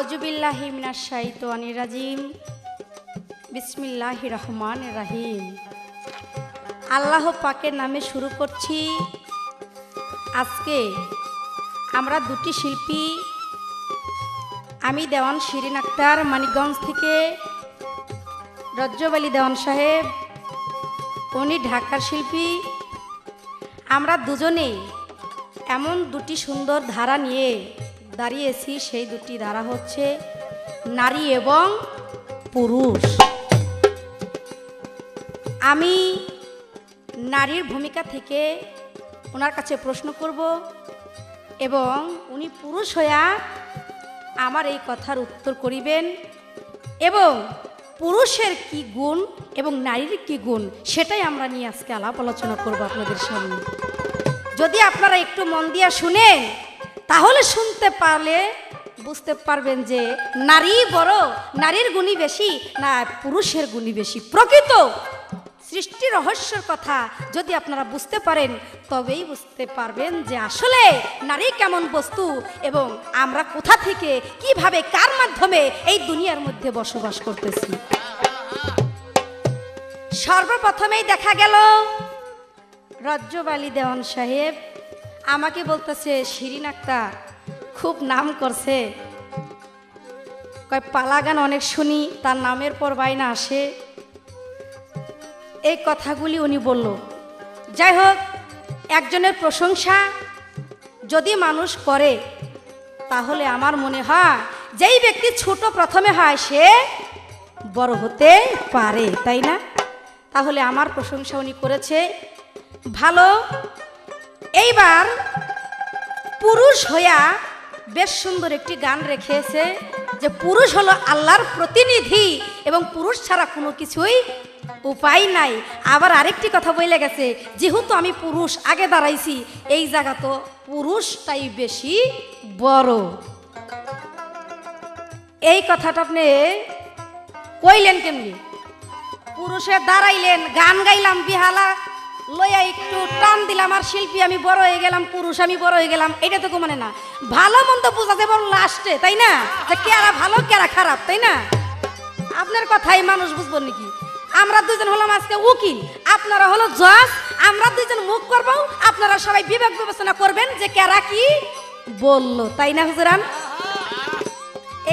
আউযুবিল্লাহি মিনাশ শাইতানির রাজিম। বিসমিল্লাহির রহমানির রহিম। আল্লাহ পাকের নামে শুরু করছি। আজকে আমরা দুটি শিল্পী, আমি দেওয়ান শিরিন আক্তার মানিকগঞ্জ থেকে, রজ্জব আলী দেওয়ান সাহেব উনি ঢাকার শিল্পী, আমরা দুজনে এমন দুটি সুন্দর ধারা নিয়ে দাঁড়িয়েছি। সেই দুটি ধারা হচ্ছে নারী এবং পুরুষ। আমি নারীর ভূমিকা থেকে ওনার কাছে প্রশ্ন করব এবং উনি পুরুষ হইয়া আমার এই কথার উত্তর করিবেন এবং পুরুষের কি গুণ এবং নারীর কি গুণ সেটাই আমরা নিয়ে আজকে আলাপ আলোচনা করব আপনাদের সামনে। যদি আপনারা একটু মন দিয়া শুনেন তাহলে শুনতে পারলে বুঝতে পারবেন যে নারী বড়, নারীর গুণই বেশি না পুরুষের গুণই বেশি। প্রকৃত সৃষ্টি রহস্যের কথা যদি আপনারা বুঝতে পারেন তবেই বুঝতে পারবেন যে আসলে নারী কেমন বস্তু এবং আমরা কোথা থেকে কিভাবে কার মাধ্যমে এই দুনিয়ার মধ্যে বসবাস করতেছি। সর্বপ্রথমেই দেখা গেল রজ্জব আলী দেওয়ান সাহেব আমাকে বলতেছে, শিরিন আক্তার খুব নাম করছে, কয় পালা গান অনেক শুনি, তার নামের পর বাইনা আসে, এই কথাগুলি উনি বলল। যাই হোক, একজনের প্রশংসা যদি মানুষ করে তাহলে আমার মনে হয় যেই ব্যক্তি ছোট প্রথমে হয় সে বড় হতে পারে, তাই না? তাহলে আমার প্রশংসা উনি করেছে, ভালো। এইবার পুরুষ হইয়া বেশ সুন্দর একটি গান রেখেছে যে পুরুষ হলো আল্লাহর প্রতিনিধি এবং পুরুষ ছাড়া কোনো কিছুই উপায় নাই। আবার আরেকটি কথা বলে গেছে, যেহেতু আমি পুরুষ আগে দাঁড়াইছি এই জায়গা তো পুরুষটাই বেশি বড়। এই কথাটা আপনি কইলেন কেমনি? পুরুষে দাঁড়াইলেন, গান গাইলাম, বিহালা লইয়া একটু টান দিলাম আর শিল্পী আমি বড় হয়ে গেলাম, পুরুষ আমি বড় হয়ে গেলাম, এটা তো মানে না। ভালো মন্দ বোঝা যাবে লাস্টে, তাই না? যে কেরা ভালো কেরা খারাপ, তাই না? আপনার কথাই মানুষ বুঝবো নাকি? আমরা দুজন হলাম আজকে উকিল, আপনারা হলো জজ, আমরা দুজন মুখ করবো, আপনারা সবাই বিবেক বিবেচনা করবেন যে কেরা কি বললো, তাই না হুজুরান?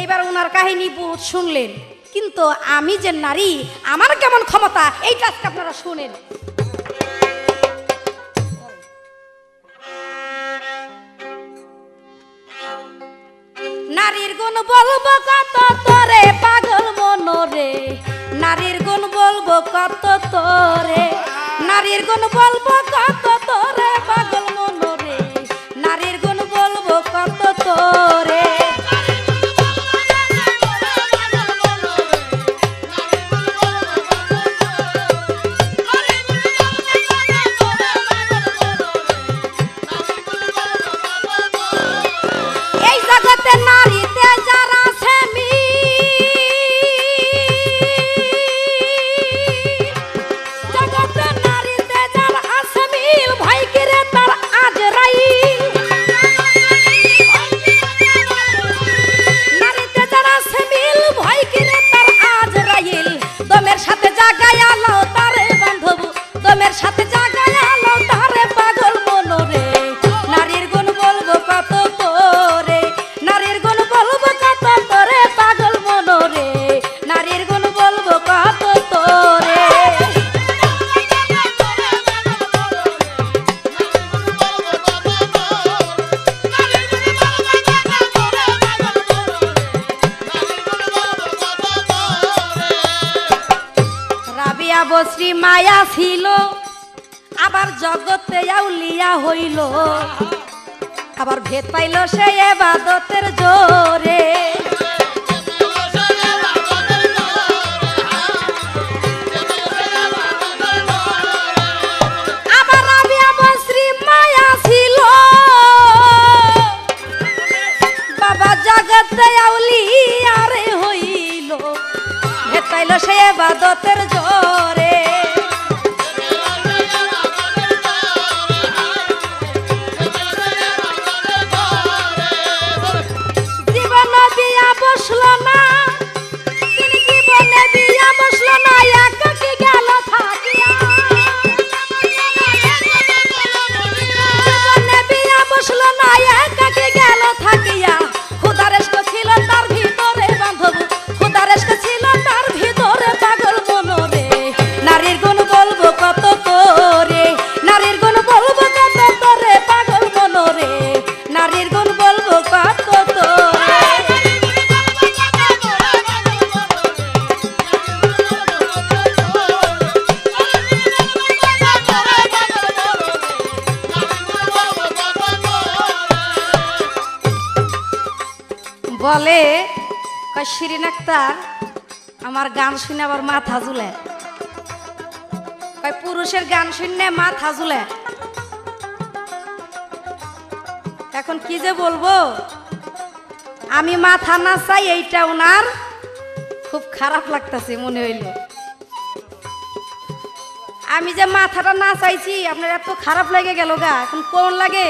এইবার ওনার কাহিনী বহুত শুনলেন, কিন্তু আমি যে নারী আমার কেমন ক্ষমতা এইটা আজকে আপনারা শুনেন। নারীর গুণ বলবো কত তোরে পাগল মনরে, নারীর গুণ বলবো কত তোরে, নারীর গুণ বলবো কত তোরে পাগল মনরে, নারীর গুণ বলবো কত তোরে। এই জগতে নারীতে যারা আছে জগতে নারীতে যারা আছে মিল, ভাই কিরে তার আজ রাই। নারীতে যারা আছে মিল, ভাই কিরে তার আজ রাইল। দমের সাথে জাগায় আলো তারে বান্ধব, দমের সাথে জাগায় আলো তারে পাগল মনরে, নারীর গুণ বলবো কত তোরে, নারীর গুণ বলবো কত তোরে পাগল মনরে, নারীর গুণ বলবো কত তোরে। রাবিয়া বশ্রী মায়া ছিল, আবার জগতে আউলিয়া হইল, আবার ভেদ পাইল সে ইবাদতের জোরে। আবার রাবিয়া বশ্রী মায়া ছিল, বাবা জগতে আউলিয়া রে হইল, ভেদ পাইল সে ইবাদতের জোরে। জীবন দিয়া বলে কয় শিরিন আক্তার আমার গান শুনে আবার মাথা ঝুলে, কয় পুরুষের গান শুনলে মাথা ঝুলে। এখন কি যে বলবো, আমি মাথা না চাই এইটা ওনার খুব খারাপ লাগতেছে মনে হইল। আমি যে মাথাটা না চাইছি আপনার এত খারাপ লেগে গেল গা। এখন কোন লাগে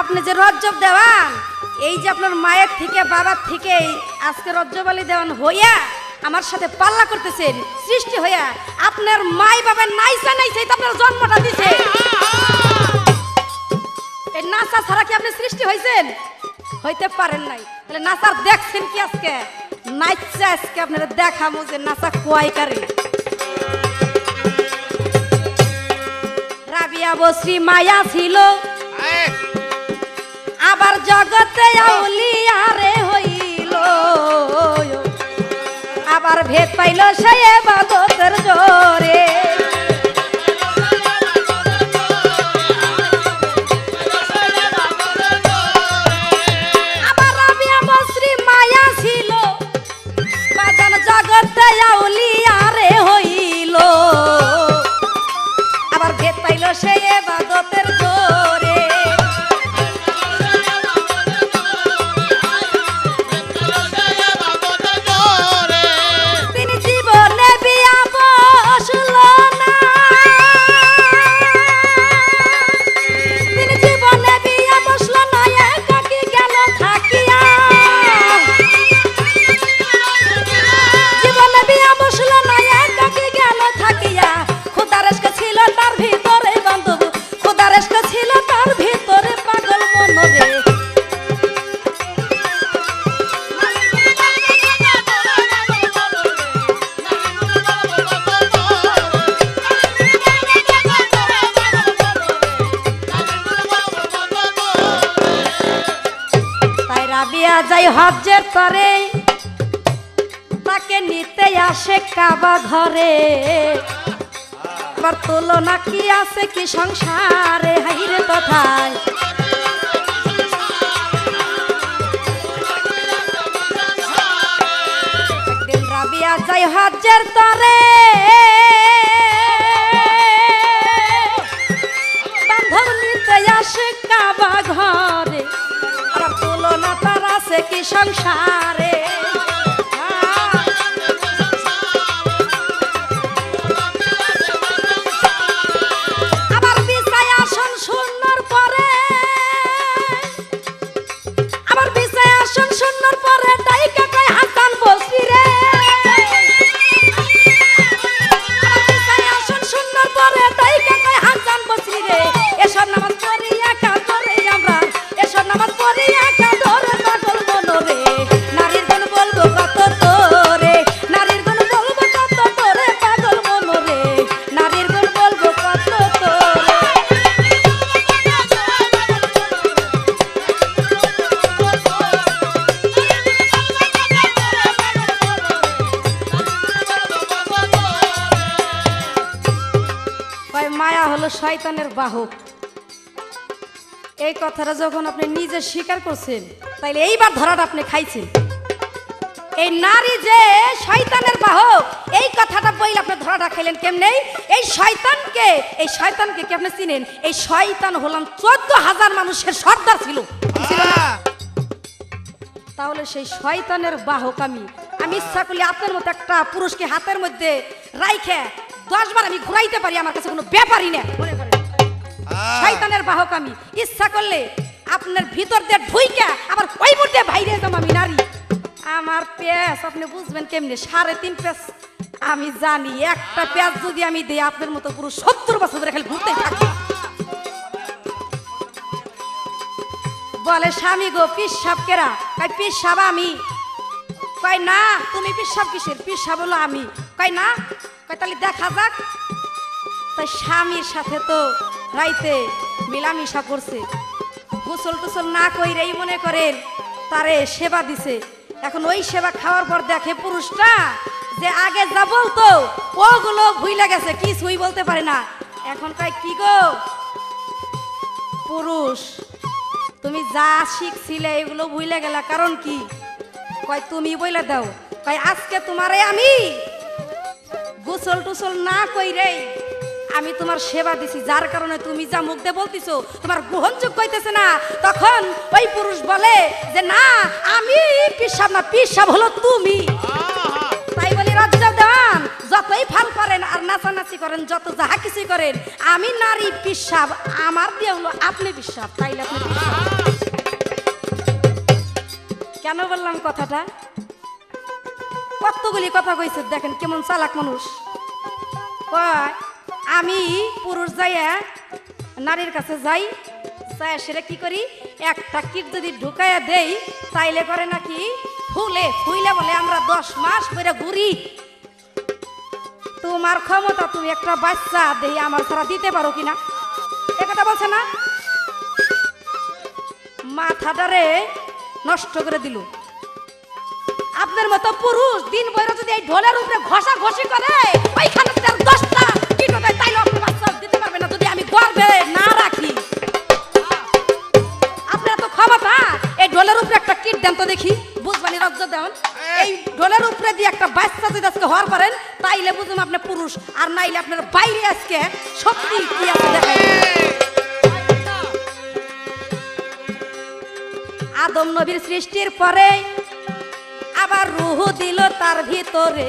আপনি যে রজ্জব দেওয়ান, এই যে আপনার মায়ের থেকে বাবার থেকে আজকে রজ্জবালি দেওয়ান হইয়া আমার সাথে পাল্লা করতেছেন, সৃষ্টি হইয়া আপনার মাই বাবা নাইসা নাইসা তো আপনার জন্মটা দিছে। এই নাসা ছাড়া কি আপনি সৃষ্টি হয়েছেন? হইতে পারেন নাই। তাহলে নাসার দেখছেন কি আজকে? নাইচা আজকে আপনারা দেখামো যে নাসা কোয়াই কারে। রাবিয়া বসরি মায়া ছিল, আবার জগতে আউলিয়া রে হইল, আবার ভেদ পাইল সে ইবাদতের জোরে। আবার রাবিয়া বসরি মায়া ছিল, বাজান জগতে আউলিয়া রে হইল, আবার ভেদ পাইল সে ইবাদতের জোরে। যাই হজ্জের তরে তাকে নিতে আসে কাবা ঘরে, আবার তুলনা কি আছে কি সংসারে হাইরে কথায়। একদিন রাবিয়া যাই হজ্জের তরে বান্ধব নিতে আসে কাবা ঘরে, আবার তুলনা তার আছে কি সংসারে। আবার বিছায় আসন শূন্যর পরে, আবার বিছায় আসন শূন্যর পরে ডাইকা কয় হাসান বসরি রে। আবার বিছায় আসন শূন্যর পরে ডাইকা কয় হাসান বসরি রে। এসব নামাজ পড়ি একা ধরে আমরা, এসব নামাজ পড়ি একা ধরে পাগল মনরে। নারীর গুণ বলবো কত তোরে, নারীর গুণ বলবো কত তোরে পাগল মনরে, নারীর গুণ বলবো কত তোরে। মায়া হলো শয়তানের বাহক। এই কথাটা যখন আপনি নিজে স্বীকার করছেন, তাইলে এইবার ধরাটা আপনি খাইছেন। এই নারী যে শয়তানের বাহক, এই কথাটা বইলে আপনি ধরাটা খাইলেন কেমনে? এই শয়তানকে কি আপনি চিনেন? এই শয়তান হলাম 14,000 মানুষের সর্দার ছিল না? তাহলে সেই শয়তানের বাহক আমি ইচ্ছা করলে আপনার মতো একটা পুরুষকে হাতের মধ্যে রাইখে 10 বার আমি ঘুরাইতে পারি, আমার কাছে কোনো ব্যাপারই না। মনে করেন শয়তানের বাহক আমি ইচ্ছা করলে আপনার ভিতর দিয়ে ঢুইকা আবার ওই মধ্যে বাইরে যাম আমি নারী। আমার পেঁচ আপনি বুঝবেন কেমনে? 3.5 পেঁচ আমি জানি। একটা পেঁচ যদি আমি দিই আপনার মতো পুরো 70 বছর ধরে খালি ঘুরতে থাকি। বলে স্বামী গো পিসাব কেরা? কয় পিসাব আমি। কয় না তুমি পিসাব কিসের? পিসাব হলো আমি। কয় না, কয় তাহলে দেখা যাক। তাই স্বামীর সাথে তো রাইতে মিলামিশা করছে, গোসল টোসল না কইরেই মনে করেন তারে সেবা দিছে। এখন ওই সেবা খাওয়ার পর দেখে পুরুষটা যে আগে যা বলতো ওগুলো ভুইলা গেছে, কিছুই বলতে পারে না। এখন কয় কি গো পুরুষ, তুমি যা শিখছিলে এগুলো ভুইলা গেলা, কারণ কি? কয় তুমি বইলে দাও, কয় আজকে তোমারে আমি গোসল টুসল না কইরে আমি তোমার সেবা দিছি, যার কারণে তুমি যা মুখ দিয়ে বলতিছো তোমার গ্রহণযোগ্য হইতেছে না। তখন ওই পুরুষ বলে যে না, আমি পিসাব না, পিসাব হলো তুমি। তাই বলি রাজ্য দেন যতই ফাল করেন আর নাচানাচি করেন, যত যাহা কিছুই করেন, আমি নারী পিসাব, আমার দিয়ে হলো আপনি পিসাব, তাইলে আপনি পিসাব। কেন বললাম কথাটা? কতগুলি কথা কইছে, দেখেন কেমন চালাক মানুষ। কয় আমি পুরুষ যাইয়া নারীর কাছে যাই, যাই সেটা কি করি, একটা কিট যদি ঢুকাইয়া দেই তাইলে করে নাকি ফুলে ফুইলে বলে আমরা 10 মাস করে ঘুরি। তোমার ক্ষমতা, তুমি একটা বাচ্চা দেই আমার ছাড়া দিতে পারো কিনা, এ কথা বলছে না। মাথাটারে নষ্ট করে দিল। আপনার মতো পুরুষ দিন বইরা যদি এই ঢোলের উপরে ঘষা ঘষি করে ওইখানে 10টা কিটো দেয়, তাইলে আপনি বাচ্চা দিতে পারবে না যদি আমি গর্বে না রাখি। আপনার তো ক্ষমতা, এই ঢোলের উপরে একটা কিট দেন তো দেখি, বুঝবানি রাজ্য দেন। এই ঢোলের উপরে দিয়ে একটা বাচ্চা যদি আজকে হওয়ার পারেন তাইলে বুঝুন আপনি পুরুষ, আর নাইলে আপনার বাইরে আজকে সত্যি কি আছে দেখাই। আদম নবীর সৃষ্টির পরে আবার রূহ দিল তার ভিতরে,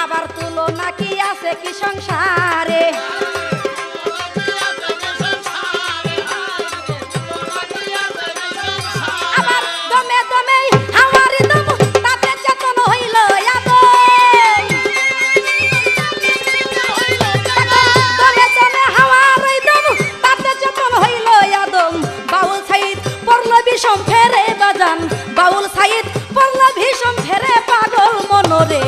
আবার তুলনা কি আছে কি সংসারে। আবার দমে দমে হাওয়ার দম তাতে চেতন হইল আদম, দমে দমে হাওয়ার দম তাতে চেতন হইল আদম। বাউল সাইদ পড়ল বিষম ফেরে বাজান, বাউল সাইদ পড়ল ভীষণ ফেরে পাগল মনরে।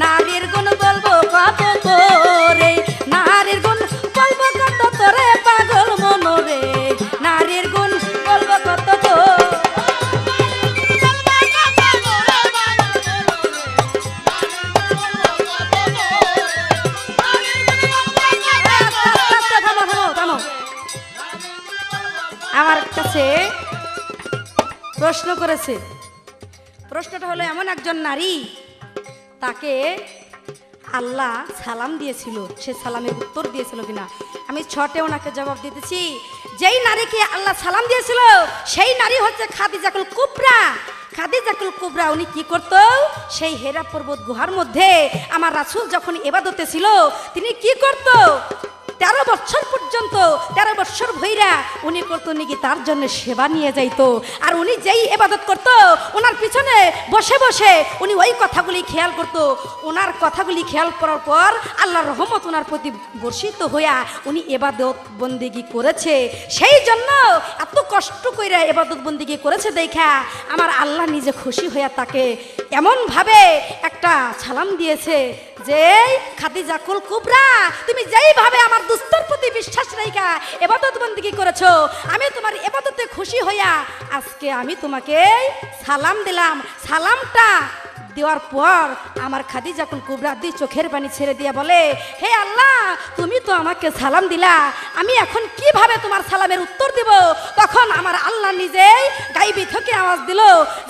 নারীর গুণ বলবো কত তোরে, নারীর গুণ বলবো কত তোরে পাগল মনরে, নারীর গুণ বলবো কত তোর। আমার কাছে প্রশ্ন করেছে, প্রশ্নটা হলো এমন একজন নারী, তাকে আল্লাহ সালাম দিয়েছিল, সে সালামের উত্তর দিয়েছিল কিনা। আমি 6টে ওনাকে জবাব দিতেছি। যেই নারীকে আল্লাহ সালাম দিয়েছিল সেই নারী হচ্ছে খাদিজাতুল কুবরা। খাদিজাতুল কুবরা উনি কি করত, সেই হেরা পর্বত গুহার মধ্যে আমার রাসূল যখন ইবাদতে ছিল তিনি কি করত, 13 বছর পর্যন্ত 13 বছর ভইরা উনি করতো নাকি তার জন্য সেবা নিয়ে যাইতো। আর উনি যেই ইবাদত করতো ওনার পিছনে বসে বসে উনি ওই কথাগুলি খেয়াল করতো। ওনার কথাগুলি খেয়াল করার পর আল্লাহর রহমত ওনার প্রতি বর্ষিত হইয়া উনি ইবাদত বন্দেগী করেছে। সেই জন্য এত কষ্ট কইরা ইবাদত বন্দেগী করেছে দেখা আমার আল্লাহ নিজে খুশি হইয়া তাকে এমনভাবে একটা সালাম দিয়েছে যে খাদিজাতুল কুবরা, তুমি যেইভাবে আমার দুস্তর প্রতি বিশ্বাস রাইখা ইবাদত বন্দেগী করেছো, আমি তোমার ইবাদতে খুশি হইয়া আজকে আমি তোমাকে সালাম দিলাম। সালামটা দেওয়ার পর আমার খাদিজাতুল কুবরা দুই চোখের পানি ছেড়ে দিয়ে বলে, হে আল্লাহ, তুমি তো আমাকে সালাম দিলা, আমি এখন কিভাবে তোমার সালামের উত্তর দিব? তখন আমার আল্লাহ নিজেই গাইবি থেকে আওয়াজ দিল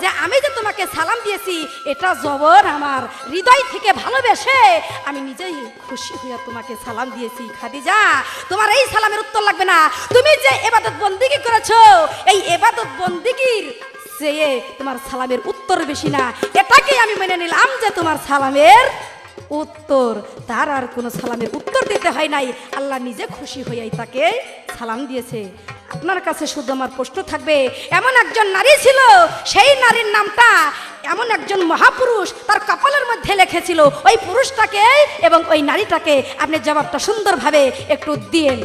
যে আমি যে তোমাকে সালাম দিয়েছি এটা জবর আমার হৃদয় থেকে ভালোবেসে আমি নিজেই খুশি হইয়া তোমাকে সালাম দিয়েছি। খাদিজা, তোমার এই সালামের উত্তর লাগবে না, তুমি যে ইবাদত বন্দেগী করেছো এই ইবাদত বন্দেগীর চেয়ে তোমার সালামের উত্তর বেশি না, এটাকেই আমি মেনে নিলাম যে তোমার সালামের উত্তর। তার আর কোনো সালামের উত্তর দিতে হয় নাই, আল্লাহ নিজে খুশি হইয়াই তাকে সালাম দিয়েছে। আপনার কাছে শুধু আমার প্রশ্ন থাকবে, এমন একজন নারী ছিল, সেই নারীর নামটা এমন একজন মহাপুরুষ তার কপালের মধ্যে লিখেছিল, ওই পুরুষটাকে এবং ওই নারীটাকে আপনি জবাবটা সুন্দরভাবে একটু দিয়েন।